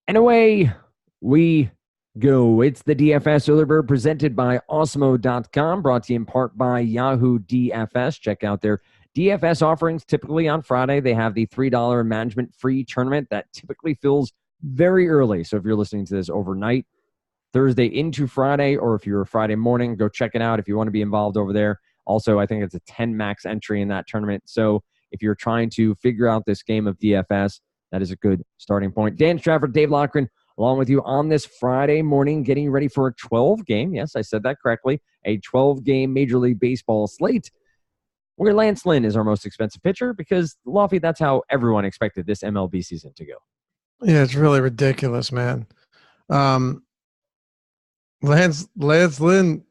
And away we go. It's the DFS Early Bird presented by Osmo.com, brought to you in part by Yahoo DFS. Check out their DFS offerings. Typically on Friday, they have the $3 management free tournament that typically fills very early. So if you're listening to this overnight, Thursday into Friday, or if you're a Friday morning, go check it out if you want to be involved over there. Also, I think it's a 10 max entry in that tournament. So if you're trying to figure out this game of DFS, that is a good starting point. Dan Strafford, Dave Lochran, along with you on this Friday morning, getting ready for a 12-game, yes, I said that correctly, a 12-game Major League Baseball slate, where Lance Lynn is our most expensive pitcher because, Lofty, that's how everyone expected this MLB season to go. Yeah, it's really ridiculous, man. Lance Lynn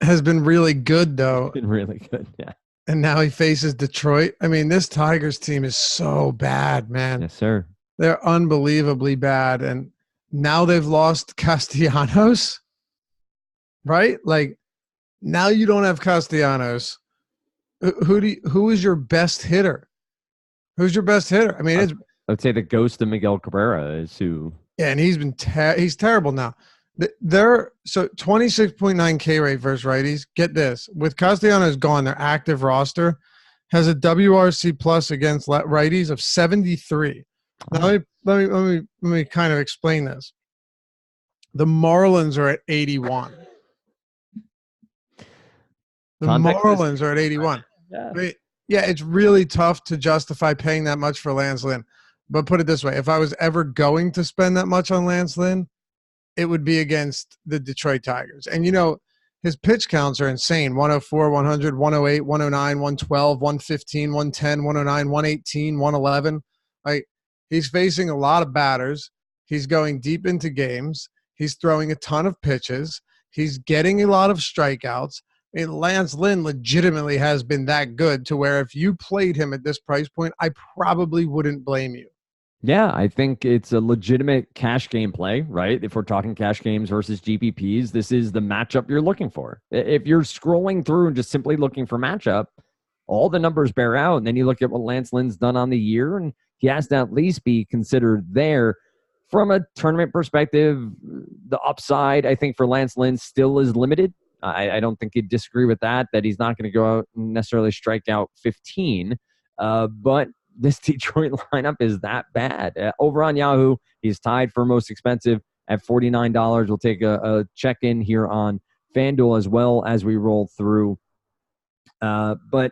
has been really good, though. Been really good, yeah. And now he faces Detroit. I mean, this Tigers team is so bad, man. Yes, sir. They're unbelievably bad. And now they've lost Castellanos, right? Like, now you don't have Castellanos. Who is your best hitter? Who's your best hitter? I mean, I'd say the ghost of Miguel Cabrera is who. Yeah, and he's terrible now. They're so 26.9 K rate versus righties. Get this, with Castellanos gone, their active roster has a WRC plus against righties of 73. Now let me kind of explain this. The Marlins are at 81. The Marlins are at 81. Yeah. I mean, yeah, it's really tough to justify paying that much for Lance Lynn. But put it this way, if I was ever going to spend that much on Lance Lynn, it would be against the Detroit Tigers. And, you know, his pitch counts are insane. 104, 100, 108, 109, 112, 115, 110, 109, 118, 111. Like, he's facing a lot of batters. He's going deep into games. He's throwing a ton of pitches. He's getting a lot of strikeouts. I mean, Lance Lynn legitimately has been that good to where if you played him at this price point, I probably wouldn't blame you. Yeah, I think it's a legitimate cash game play, right? If we're talking cash games versus GPPs, this is the matchup you're looking for. If you're scrolling through and just simply looking for matchup, all the numbers bear out. And then you look at what Lance Lynn's done on the year, and he has to at least be considered there. From a tournament perspective, the upside, I think, for Lance Lynn still is limited. I don't think you'd disagree with that he's not going to go out and necessarily strike out 15. But this Detroit lineup is that bad. Over on Yahoo, he's tied for most expensive at $49. We'll take a check-in here on FanDuel as well as we roll through. But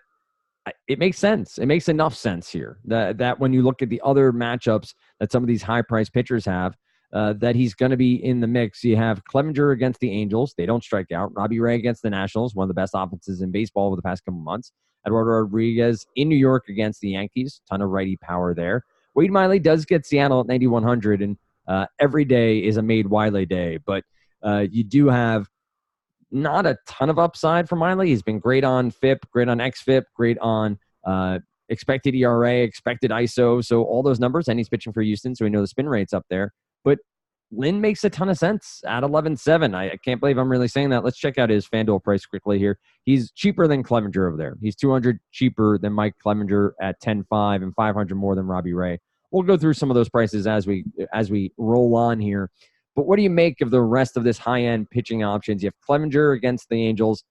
it makes sense. It makes enough sense here that when you look at the other matchups that some of these high-priced pitchers have, that he's going to be in the mix. You have Clevenger against the Angels. They don't strike out. Robbie Ray against the Nationals, one of the best offenses in baseball over the past couple months. Eduardo Rodriguez in New York against the Yankees. Ton of righty power there. Wade Miley does get Seattle at 9,100, and every day is a Made Wiley day. But you do have not a ton of upside for Miley. He's been great on FIP, great on XFIP, great on expected ERA, expected ISO. So all those numbers, and he's pitching for Houston, so we know the spin rate's up there. But Lynn makes a ton of sense at 11.7. I can't believe I'm really saying that. Let's check out his FanDuel price quickly here. He's cheaper than Clevenger over there. He's $200 cheaper than Mike Clevenger at 10.5 and $500 more than Robbie Ray. We'll go through some of those prices as we roll on here. But what do you make of the rest of this high-end pitching options? You have Clevenger against the Angels.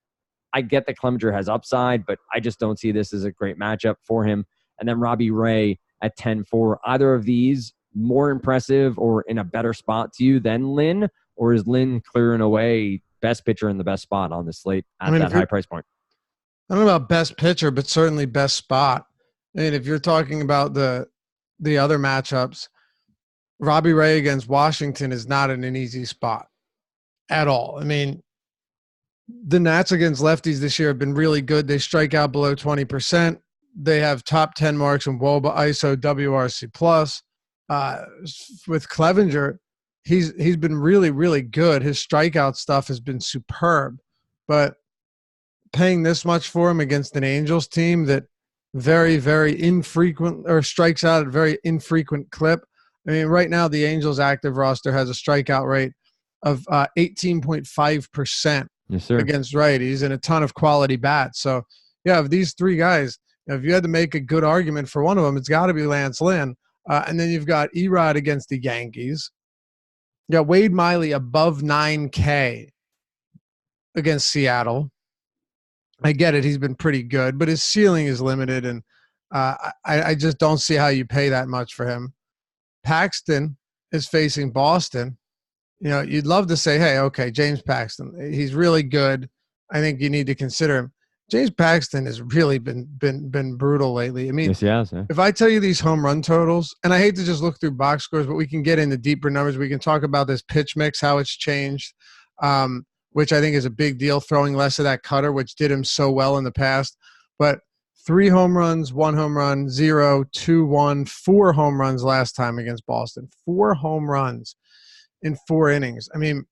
I get that Clevenger has upside, but I just don't see this as a great matchup for him. And then Robbie Ray at 10.4. Either of these more impressive or in a better spot to you than Lynn, or is Lynn clearing away best pitcher in the best spot on the slate at that high price point? I don't know about best pitcher, but certainly best spot. And if you're talking about the other matchups, Robbie Ray against Washington is not in an easy spot at all. I mean, the Nats against lefties this year have been really good. They strike out below 20%. They have top 10 marks in WOBA, ISO, WRC plus. With Clevenger, he's been really, really good. His strikeout stuff has been superb, but paying this much for him against an Angels team that very, very infrequent or strikes out at a very infrequent clip. I mean, right now the Angels active roster has a strikeout rate of 18.5% against righties and a ton of quality bats. So yeah, of these three guys, if you had to make a good argument for one of them, it's got to be Lance Lynn. And then you've got Erod against the Yankees. You got Wade Miley above 9K against Seattle. I get it. He's been pretty good, but his ceiling is limited, and I just don't see how you pay that much for him. Paxton is facing Boston. You know, you'd love to say, hey, okay, James Paxton, he's really good. I think you need to consider him. James Paxton has really been brutal lately. I mean, Yes, he has, yeah. If I tell you these home run totals, and I hate to just look through box scores, but we can get into deeper numbers. We can talk about this pitch mix, how it's changed, which I think is a big deal, throwing less of that cutter, which did him so well in the past. But 3 home runs, 1 home run, 0, 2, 1, 4 home runs last time against Boston. 4 home runs in 4 innings. I mean,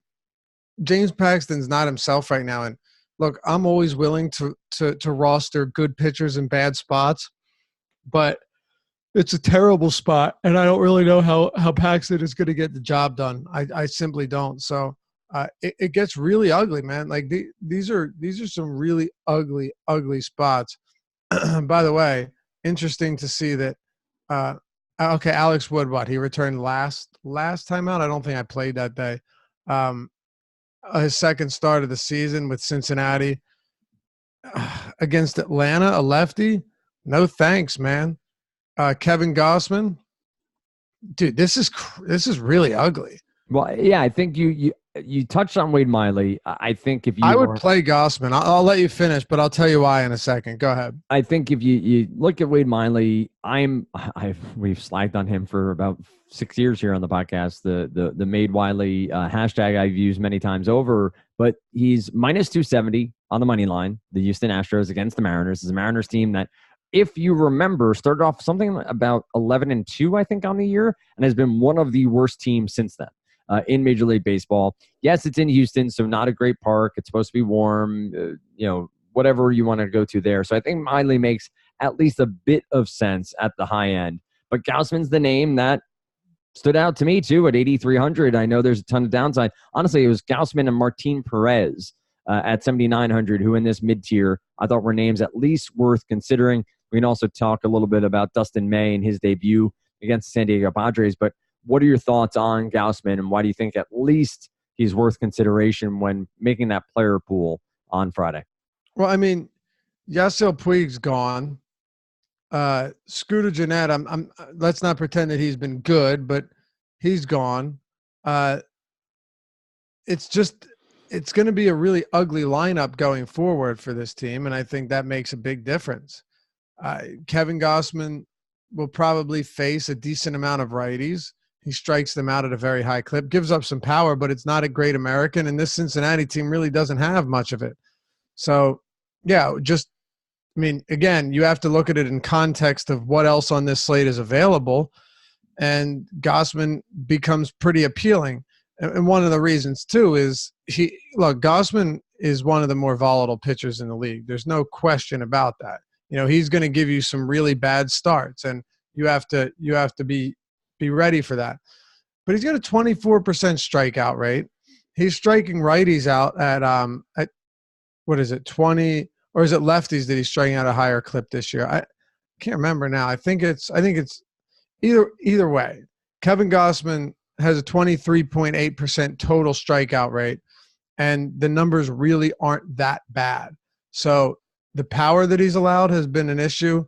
James Paxton's not himself right now. And look, I'm always willing to roster good pitchers in bad spots, but it's a terrible spot, and I don't really know how Paxton is going to get the job done. I simply don't. So it gets really ugly, man. Like these are some really ugly spots. By the way, interesting to see that. Okay, Alex Wood, he returned last time out. I don't think I played that day. His second start of the season with Cincinnati against Atlanta, a lefty. No thanks, man. Kevin Gossman, dude, this is really ugly. Well, yeah, I think you touched on Wade Miley. I think if I would play Gossman. I'll let you finish, but I'll tell you why in a second. Go ahead. I think if you look at Wade Miley, we've slagged on him for about 6 years here on the podcast. The Made Wiley hashtag I've used many times over, but he's minus 270 on the money line. The Houston Astros against the Mariners. This is a Mariners team that, if you remember, started off something about 11-2, I think, on the year, and has been one of the worst teams since then in Major League Baseball. Yes, it's in Houston, so not a great park. It's supposed to be warm, whatever you want to go to there. So I think Miley makes at least a bit of sense at the high end. But Gausman's the name that stood out to me, too, at 8,300. I know there's a ton of downside. Honestly, it was Gausman and Martin Perez at 7,900, who in this mid-tier I thought were names at least worth considering. We can also talk a little bit about Dustin May and his debut against the San Diego Padres. But what are your thoughts on Gausman, and why do you think at least he's worth consideration when making that player pool on Friday? Well, I mean, Yasiel Puig's gone. Scooter Gennett, let's not pretend that he's been good, but he's gone. It's going to be a really ugly lineup going forward for this team, and I think that makes a big difference. Kevin Gausman will probably face a decent amount of righties. He strikes them out at a very high clip, gives up some power, but it's not a great American, and this Cincinnati team really doesn't have much of it. So, yeah, again, you have to look at it in context of what else on this slate is available, and Gausman becomes pretty appealing. And one of the reasons, too, is Gausman is one of the more volatile pitchers in the league. There's no question about that. He's going to give you some really bad starts, and you have to be ready for that. But he's got a 24% strikeout rate. He's striking righties out at what is it, 20, or is it lefties that he's striking out a higher clip this year? I can't remember now. I think it's either way. Kevin Gausman has a 23.8% total strikeout rate, and the numbers really aren't that bad. So the power that he's allowed has been an issue,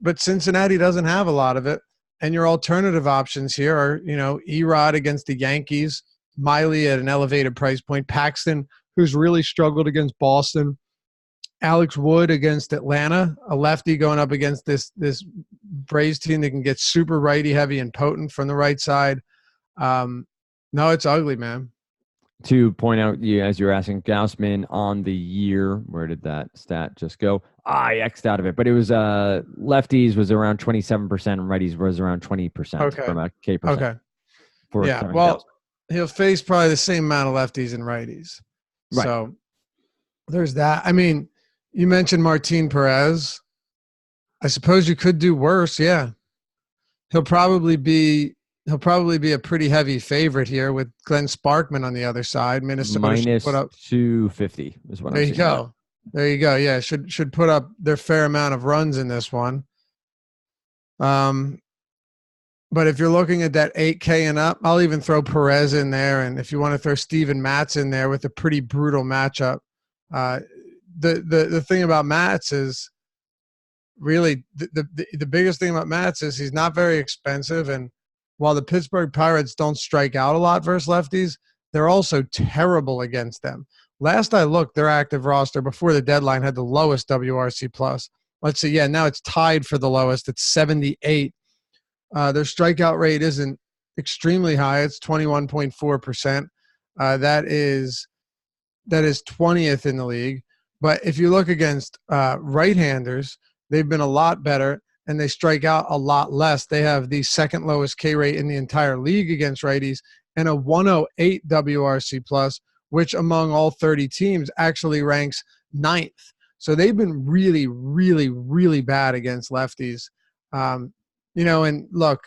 but Cincinnati doesn't have a lot of it. And your alternative options here are, Erod against the Yankees, Miley at an elevated price point, Paxton, who's really struggled against Boston, Alex Wood against Atlanta, a lefty going up against this Braves team that can get super righty heavy and potent from the right side. No, it's ugly, man. To point out, as you're asking, Gausman on the year, where did that stat just go? I X'd out of it, but it was lefties was around 27% and righties was around 20% from a K percent. Okay. Yeah, well, he'll face probably the same amount of lefties and righties. Right. So there's that. I mean, you mentioned Martin Perez. I suppose you could do worse. Yeah. He'll probably be a pretty heavy favorite here with Glenn Sparkman on the other side. Minnesota minus put up 250 is what I'm saying. There you go. Yeah, should put up their fair amount of runs in this one. But if you're looking at that 8K and up, I'll even throw Perez in there. And if you want to throw Steven Matz in there with a pretty brutal matchup, uh, the thing about Matz is really the biggest thing about Matz is he's not very expensive. And while the Pittsburgh Pirates don't strike out a lot versus lefties, they're also terrible against them. Last I looked, their active roster before the deadline had the lowest WRC plus. Let's see. Yeah, now it's tied for the lowest. It's 78. Their strikeout rate isn't extremely high. It's 21.4%. That is 20th in the league. But if you look against right-handers, they've been a lot better, and they strike out a lot less. They have the second lowest K rate in the entire league against righties and a 108 WRC plus, which among all 30 teams actually ranks 9th. So they've been really, really, really bad against lefties. And look,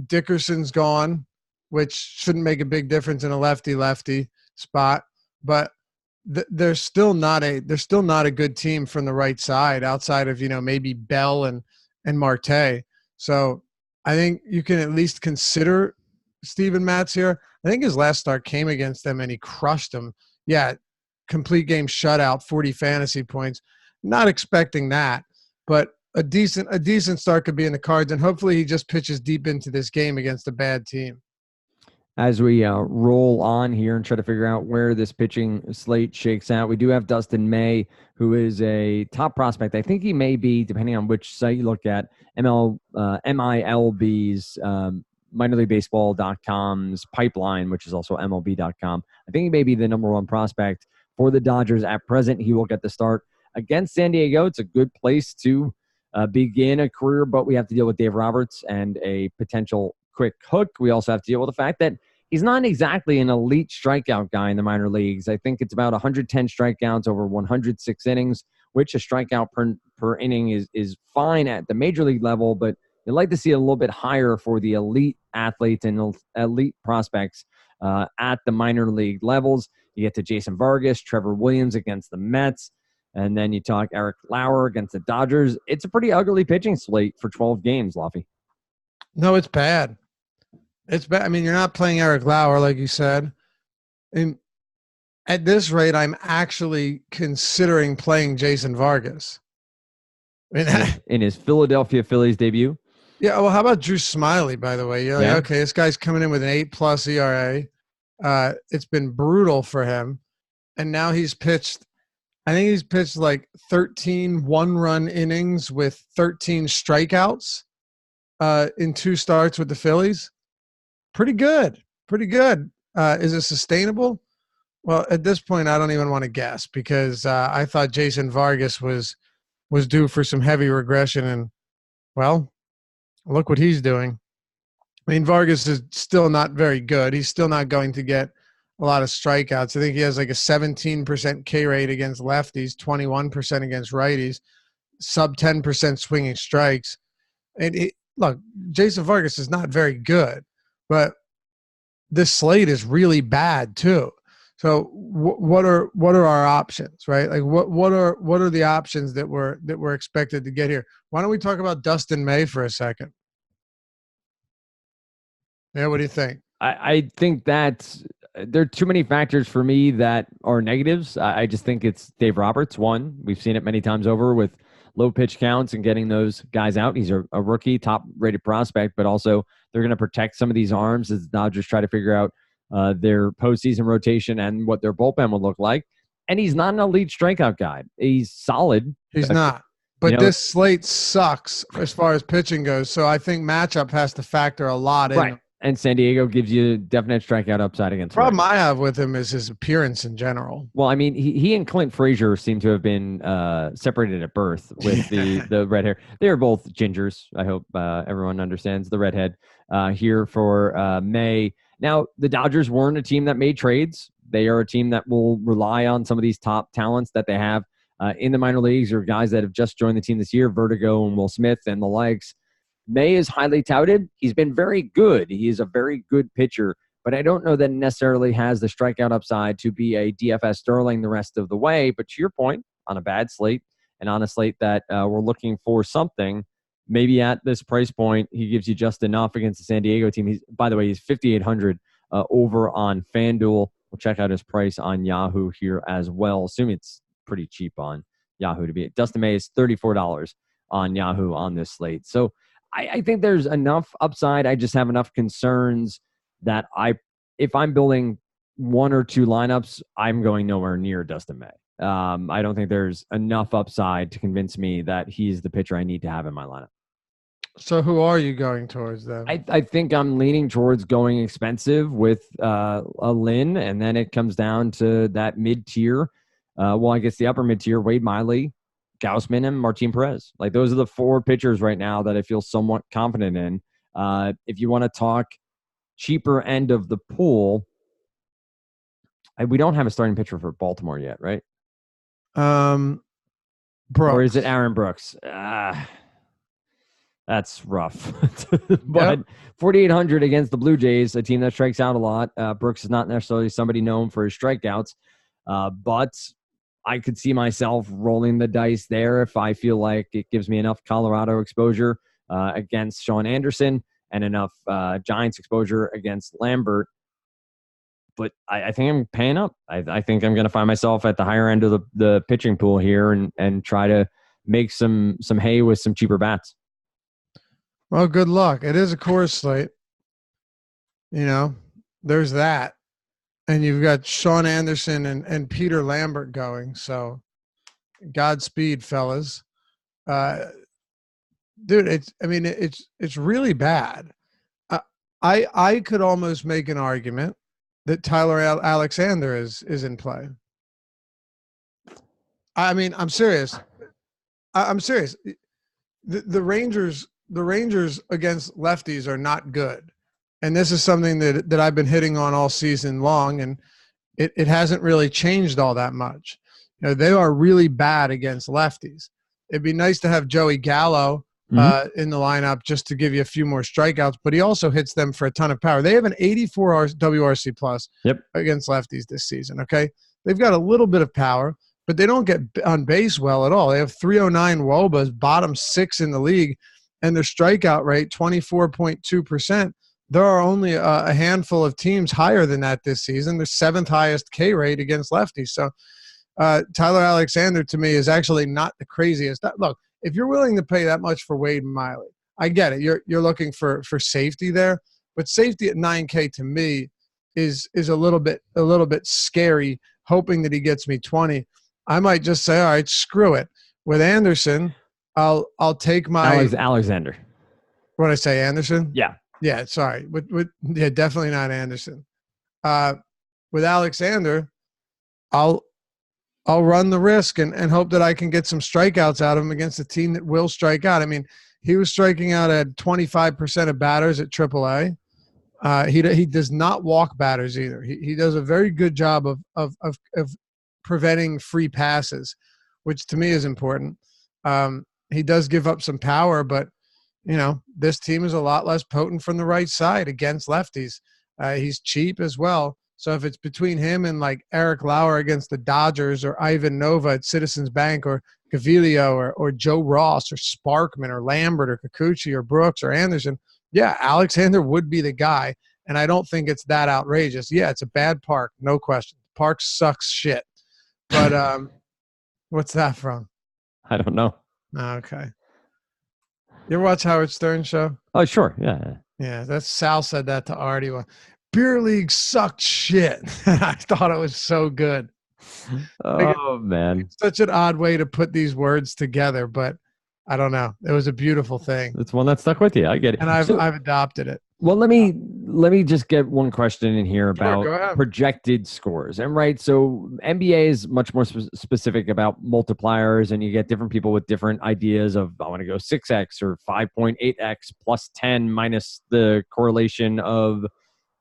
Dickerson's gone, which shouldn't make a big difference in a lefty-lefty spot, but they're still not a good team from the right side outside of maybe Bell and Marte. So I think you can at least consider Steven Matz here. I think his last start came against them and he crushed them. Yeah, complete game shutout, 40 fantasy points. Not expecting that, but a decent start could be in the cards, and hopefully he just pitches deep into this game against a bad team. As we roll on here and try to figure out where this pitching slate shakes out, we do have Dustin May, who is a top prospect. I think he may be, depending on which site you look at, MILB's minorleaguebaseball.com's pipeline, which is also MLB.com. I think he may be the number one prospect for the Dodgers at present. He will get the start against San Diego. It's a good place to begin a career, but we have to deal with Dave Roberts and a potential quick hook. We also have to deal with the fact that he's not exactly an elite strikeout guy in the minor leagues. I think it's about 110 strikeouts over 106 innings, which a strikeout per inning is fine at the major league level, but you'd like to see a little bit higher for the elite athletes and elite prospects at the minor league levels. You get to Jason Vargas, Trevor Williams against the Mets, and then you talk Eric Lauer against the Dodgers. It's a pretty ugly pitching slate for 12 games, Laffy. No, it's bad. It's bad. I mean, you're not playing Eric Lauer, like you said. And at this rate, I'm actually considering playing Jason Vargas. I mean, in his Philadelphia Phillies debut. Yeah, well, how about Drew Smiley, by the way? You're like, okay, this guy's coming in with an 8+ ERA. It's been brutal for him. And now he's pitched like 13 one-run innings with 13 strikeouts in 2 starts with the Phillies. Pretty good. Is it sustainable? Well, at this point, I don't even want to guess because I thought Jason Vargas was due for some heavy regression. And, well, look what he's doing. I mean, Vargas is still not very good. He's still not going to get a lot of strikeouts. I think he has like a 17% K rate against lefties, 21% against righties, sub 10% swinging strikes. And look, Jason Vargas is not very good, but this slate is really bad too. So what are our options, right? Like what are the options that we're expected to get here? Why don't we talk about Dustin May for a second? Yeah, what do you think? I think that there are too many factors for me that are negatives. I just think it's Dave Roberts. One, we've seen it many times over with low pitch counts and getting those guys out. He's a rookie, top-rated prospect, but also they're going to protect some of these arms as the Dodgers try to figure out their postseason rotation and what their bullpen will look like. And he's not an elite strikeout guy. He's solid. He's not. But this slate sucks as far as pitching goes. So I think matchup has to factor a lot in. Right. And San Diego gives you definite strikeout upside against him. The problem I have with him is his appearance in general. Well, I mean, he and Clint Frazier seem to have been separated at birth with the red hair. They are both gingers. I hope everyone understands the redhead here for May. Now, the Dodgers weren't a team that made trades. They are a team that will rely on some of these top talents that they have in the minor leagues or guys that have just joined the team this year, Vertigo and Will Smith and the likes. May is highly touted. He's been very good. He is a very good pitcher, but I don't know that he necessarily has the strikeout upside to be a DFS Sterling the rest of the way. But to your point, on a bad slate and on a slate that we're looking for something, maybe at this price point, he gives you just enough against the San Diego team. By the way, he's 5,800 over on FanDuel. We'll check out his price on Yahoo here as well. Assuming it's pretty cheap on Yahoo to be. Dustin May is $34 on Yahoo on this slate. So I think there's enough upside. I just have enough concerns that if I'm building one or two lineups, I'm going nowhere near Dustin May. I don't think there's enough upside to convince me that he's the pitcher I need to have in my lineup. So who are you going towards then? I think I'm leaning towards going expensive with a Lynn, and then it comes down to that mid-tier. I guess the upper mid-tier, Wade Miley, Gausman, and Martin Perez. Like, those are the four pitchers right now that I feel somewhat confident in. If you want to talk cheaper end of the pool, we don't have a starting pitcher for Baltimore yet, right? Brooks. Or is it Aaron Brooks? That's rough. But yep. 4,800 against the Blue Jays, a team that strikes out a lot. Brooks is not necessarily somebody known for his strikeouts, but I could see myself rolling the dice there if I feel like it gives me enough Colorado exposure against Sean Anderson and enough Giants exposure against Lambert. But I think I'm paying up. I think I'm going to find myself at the higher end of the pitching pool here and try to make some hay with some cheaper bats. Well, good luck. It is a course slate. There's that. And you've got Sean Anderson and Peter Lambert going. So Godspeed, fellas. Dude, it's really bad. I could almost make an argument that Tyler Alexander is in play. I mean, I'm serious. I'm serious. The Rangers against lefties are not good. And this is something that I've been hitting on all season long, and it hasn't really changed all that much. They are really bad against lefties. It'd be nice to have Joey Gallo in the lineup just to give you a few more strikeouts, but he also hits them for a ton of power. They have an 84 WRC plus against lefties this season, okay? They've got a little bit of power, but they don't get on base well at all. They have 309 WOBAs, bottom 6 in the league, and their strikeout rate, 24.2%. There are only a handful of teams higher than that this season. Their 7th highest K rate against lefties. So Tyler Alexander, to me, is actually not the craziest. Look, if you're willing to pay that much for Wade Miley, I get it. You're looking for safety there, but safety at $9K to me is a little bit scary. Hoping that he gets me 20, I might just say, all right, screw it. With Anderson, I'll take my Alexander. What did I say, Anderson? Yeah, sorry. Definitely not Anderson. With Alexander, I'll run the risk and hope that I can get some strikeouts out of him against a team that will strike out. I mean, he was striking out at 25% of batters at AAA. He does not walk batters either. He does a very good job of preventing free passes, which to me is important. He does give up some power, but this team is a lot less potent from the right side against lefties. He's cheap as well. So if it's between him and like Eric Lauer against the Dodgers or Ivan Nova at Citizens Bank or Gaviglio or Joe Ross or Sparkman or Lambert or Kikuchi or Brooks or Anderson, yeah, Alexander would be the guy. And I don't think it's that outrageous. Yeah, it's a bad park, no question. Park sucks shit. But what's that from? I don't know. Okay. You ever watch Howard Stern show? Oh, sure. Yeah. Yeah, that's Sal said that to Artie. Beer league sucked shit. I thought it was so good. Man. It's such an odd way to put these words together, but I don't know. It was a beautiful thing. It's one that stuck with you. I get it. And I've adopted it. Well, let me just get one question in here about projected scores. And so NBA is much more specific about multipliers, and you get different people with different ideas of, I want to go 6x or 5.8x plus 10 minus the correlation of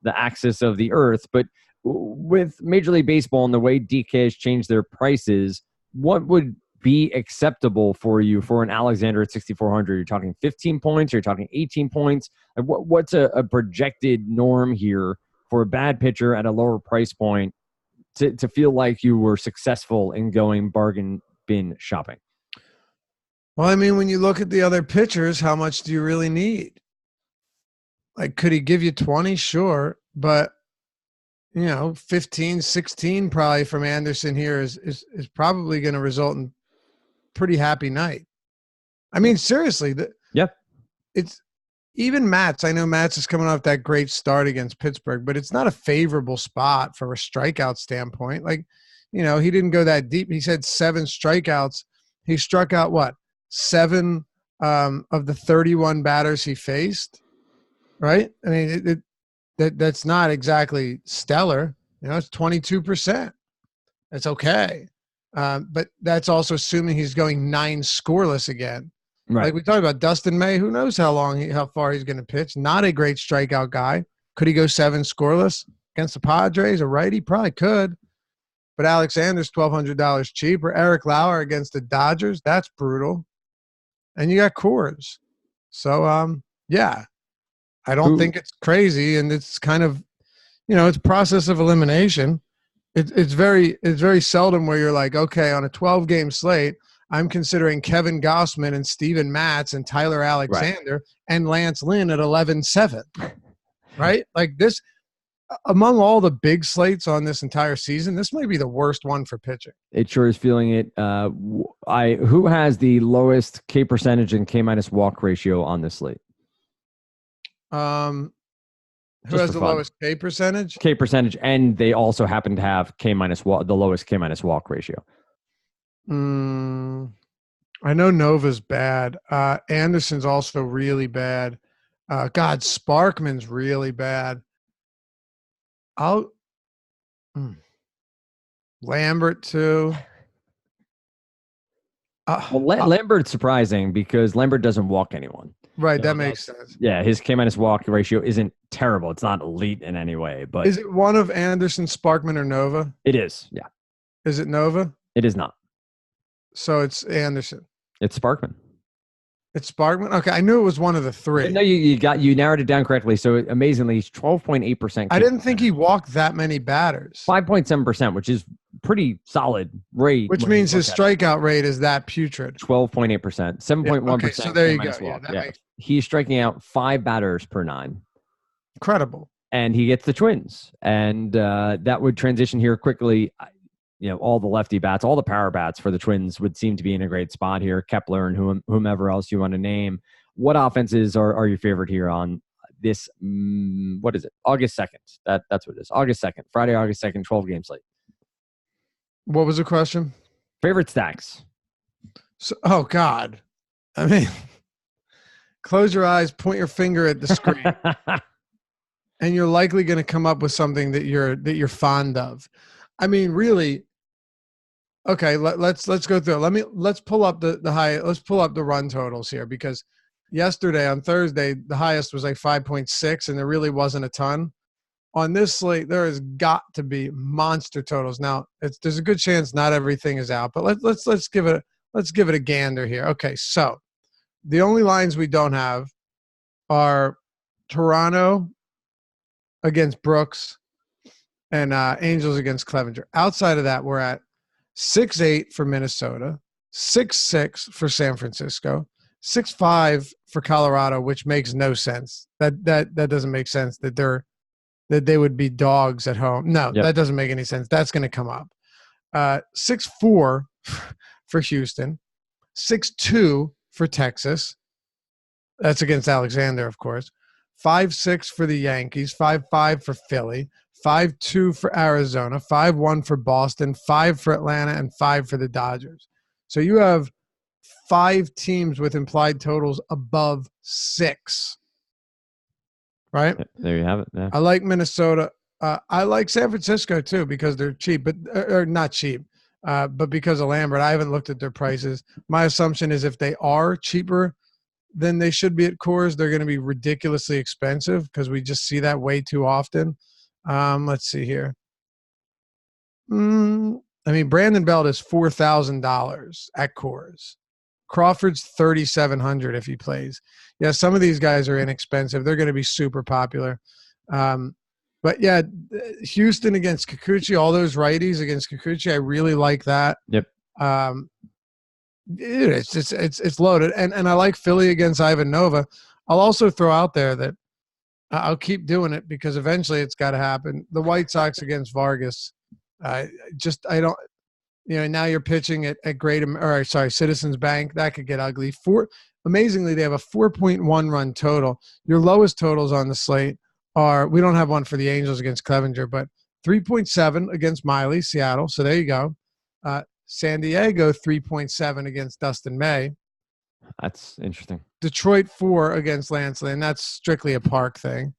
the axis of the earth. But with Major League Baseball and the way DK has changed their prices, what would be acceptable for you for an Alexander at 6,400? You're talking 15 points, you're talking 18 points. What's a projected norm here for a bad pitcher at a lower price point to feel like you were successful in going bargain bin shopping? Well, I mean, when you look at the other pitchers, how much do you really need? Like, could he give you 20? Sure. But, 15, 16 probably from Anderson here is probably going to result in pretty happy night. I mean, seriously, it's even Matz. I know Matz is coming off that great start against Pittsburgh, but it's not a favorable spot from a strikeout standpoint. Like, he didn't go that deep. He said 7 strikeouts. He struck out what? 7 of the 31 batters he faced, right? I mean, that's not exactly stellar. It's 22%. That's okay. But that's also assuming he's going 9 scoreless again. Right. Like we talked about Dustin May, who knows how far he's going to pitch. Not a great strikeout guy. Could he go 7 scoreless against the Padres? A righty? Probably could. But Alexander's $1,200 cheaper. Eric Lauer against the Dodgers, that's brutal. And you got Coors. So, yeah, I don't think it's crazy. And it's kind of, it's a process of elimination. It's very seldom where you're like, okay, on a 12-game slate, I'm considering Kevin Gossman and Steven Matz and Tyler Alexander and Lance Lynn at 11-7, right? Like this, among all the big slates on this entire season, this might be the worst one for pitching. It sure is feeling it. Who has the lowest K percentage and K minus walk ratio on this slate? Who has the lowest K percentage? K percentage, and they also happen to have the lowest K minus walk ratio. I know Nova's bad. Anderson's also really bad. Sparkman's really bad. Lambert too. Lambert's surprising because Lambert doesn't walk anyone. Right, that makes sense. Yeah, his K minus walk ratio isn't terrible. It's not elite in any way, but is it one of Anderson, Sparkman, or Nova? It is. Yeah. Is it Nova? It is not. So it's Anderson. It's Sparkman. It's Sparkman. Okay, I knew it was one of the 3. No, you narrowed it down correctly. So amazingly, he's 12.8%. I didn't think he walked that many batters. 5.7%, which is pretty solid rate. Which means his strikeout rate is that putrid. 12.8%, 7.1%. Okay, so there you go. He's striking out 5 batters per 9. Incredible. And he gets the Twins, and that would transition here quickly. All the lefty bats, all the power bats for the Twins would seem to be in a great spot here. Kepler and whomever else you want to name. What offenses are your favorite here on this? What is it? August 2nd. That's what it is. August 2nd. Friday, August 2nd, 12-game slate. What was the question? Favorite stacks. So, oh, God. I mean, close your eyes, point your finger at the screen, and you're likely going to come up with something that you're fond of. I mean, really. Okay, let's go through it. Let's pull up let's pull up the run totals here, because yesterday on Thursday the highest was like 5.6 and there really wasn't a ton. On this slate there has got to be monster totals. Now there's a good chance not everything is out, but let's give it a gander here. Okay, so the only lines we don't have are Toronto against Brooks and Angels against Clevenger. Outside of that, we're at 6-8 for Minnesota, 6-6 for San Francisco, 6-5 for Colorado, which makes no sense. That doesn't make sense that they would be dogs at home. No, That doesn't make any sense. That's going to come up. 6-4 for Houston, 6-2 for Texas. That's against Alexander, of course. 5-6 for the Yankees, 5-5 for Philly, 5-2 for Arizona, 5-1 for Boston, 5 for Atlanta, and 5 for the Dodgers. So you have 5 teams with implied totals above 6. Right? There you have it. Yeah. I like Minnesota. I like San Francisco too because they're cheap, or not cheap, but because of Lambert. I haven't looked at their prices. My assumption is if they are cheaper than they should be at Coors, they're going to be ridiculously expensive because we just see that way too often. Let's see here. I mean, Brandon Belt is $4,000 at Coors. Crawford's $3,700 if he plays. Yeah, some of these guys are inexpensive. They're going to be super popular. But yeah, Houston against Kikuchi, all those righties against Kikuchi, I really like that. Yep. Dude, it's loaded. And I like Philly against Ivan Nova. I'll also throw out there that I'll keep doing it because eventually it's got to happen. The White Sox against Vargas. I don't. Now you're pitching at Citizens Bank. That could get ugly. Amazingly, they have a 4.1 run total. Your lowest totals on the slate are, we don't have one for the Angels against Clevenger, but 3.7 against Miley, Seattle. So there you go. San Diego 3.7 against Dustin May. That's interesting. Detroit 4 against Lance Lynn. That's strictly a park thing.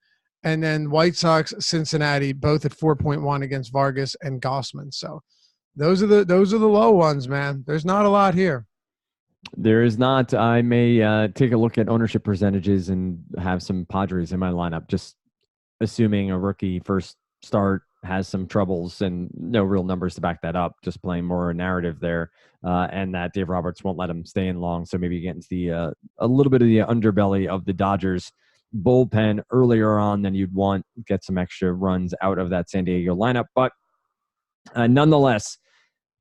And then White Sox, Cincinnati, both at 4.1 against Vargas and Gossman. So those are the low ones, man. There's not a lot here. There is not. I may take a look at ownership percentages and have some Padres in my lineup, just assuming a rookie first start has some troubles and no real numbers to back that up, just playing more narrative there, and that Dave Roberts won't let him stay in long. So maybe get into the a little bit of the underbelly of the Dodgers bullpen earlier on than you'd want, get some extra runs out of that San Diego lineup. But nonetheless,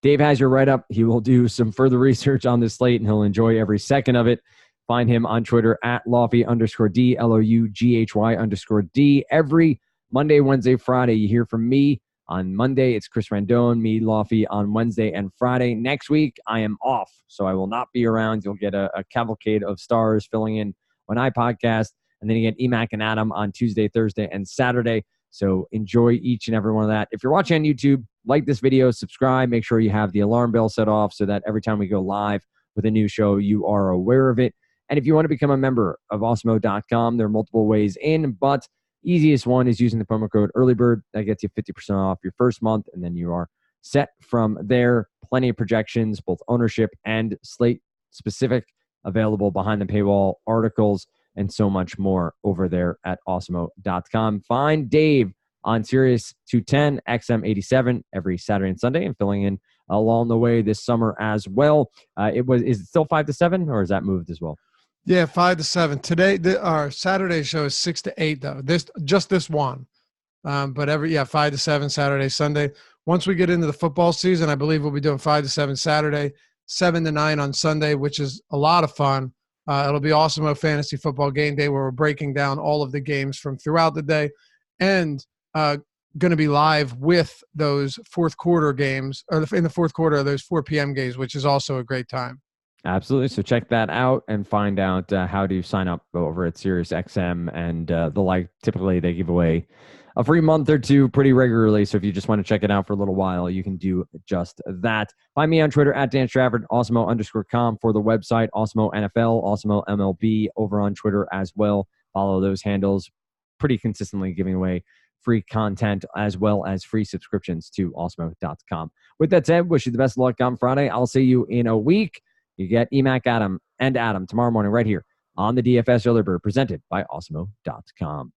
Dave has your write-up. He will do some further research on this slate, and he'll enjoy every second of it. Find him on Twitter at Loughy_D, LOUGHY_D. Every Monday, Wednesday, Friday, you hear from me. On Monday, it's Chris Rendon, me, Loughy, on Wednesday and Friday. Next week, I am off, so I will not be around. You'll get a cavalcade of stars filling in when I podcast, and then you get Emac and Adam on Tuesday, Thursday, and Saturday. So enjoy each and every one of that. If you're watching on YouTube, like this video, subscribe, make sure you have the alarm bell set off so that every time we go live with a new show, you are aware of it. And if you want to become a member of Awesemo.com, there are multiple ways in, but easiest one is using the promo code EARLYBIRD. That gets you 50% off your first month, and then you are set from there. Plenty of projections, both ownership and slate specific, available behind the paywall, articles, and so much more over there at Awesemo.com. Find Dave on Sirius 210 XM87 every Saturday and Sunday, and filling in along the way this summer as well. Is it still 5 to 7, or has that moved as well? Yeah, 5 to 7. Today, our Saturday show is 6 to 8, though. This one. But 5 to 7 Saturday, Sunday. Once we get into the football season, I believe we'll be doing 5 to 7 Saturday, 7 to 9 on Sunday, which is a lot of fun. It'll be Awesemo Fantasy Football Game Day, where we're breaking down all of the games from throughout the day, and going to be live with those fourth quarter games, or in the fourth quarter of those 4 p.m. games, which is also a great time. Absolutely. So check that out and find out how to sign up over at SiriusXM and the like. Typically, they give away a free month or two pretty regularly. So if you just want to check it out for a little while, you can do just that. Find me on Twitter at Dan Stratford, Awesemo_com for the website, Awesemo NFL, Awesemo MLB over on Twitter as well. Follow those handles. Pretty consistently giving away free content as well as free subscriptions to Awesemo.com. With that said, wish you the best of luck on Friday. I'll see you in a week. You get Emac, Adam, and Adam tomorrow morning right here on the DFS Early Bird, presented by Awesemo.com.